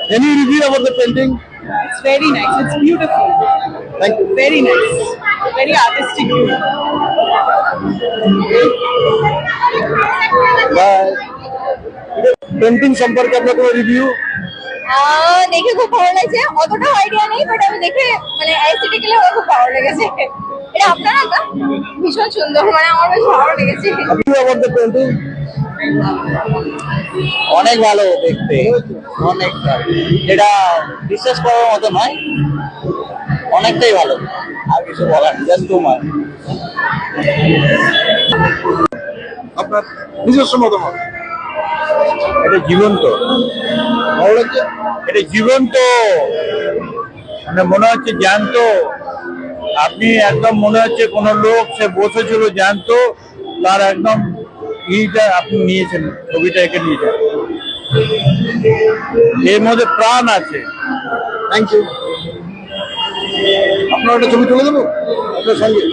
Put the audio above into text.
Any review about the painting? It's very nice. It's beautiful. Thank you. Very nice. Very artistic. Bye. Painting সম্পর্কে আপনার কোনো review? দেখে খুব ভালো লাগছে, অতটা আইডিয়া নেই, বাট আমি দেখে মানে অ্যাস্থেটিক্যালি আমার খুব ভালো লেগেছে। এটা আপনার আঁকা ভীষণ সুন্দর, মানে আমার বেশ ভালো লেগেছে। Review about the painting? অনেক ভালো দেখতে, অনেক ভালো। যেটা বিশ্বাস করার মতো নয়, অনেকটাই ভালো। আর কিছু বলার জাস্ট টু মাচ। আপনার নিজস্ব মতামত? এটা জীবন্ত, ভালো লাগছে? এটা জীবন্ত, মানে মনে হচ্ছে জ্যান্ত। আপনি একদম মনে হচ্ছে কোনো লোক সে বসেছিল জ্যান্ত, তার একদম ইটা আপনি নিয়েছেন, ছবিটা এঁকে নিয়েছেন। এর মধ্যে প্রাণ আছে। Thank you. আপনার একটা ছবি তুলে দেবো আপনার সঙ্গে?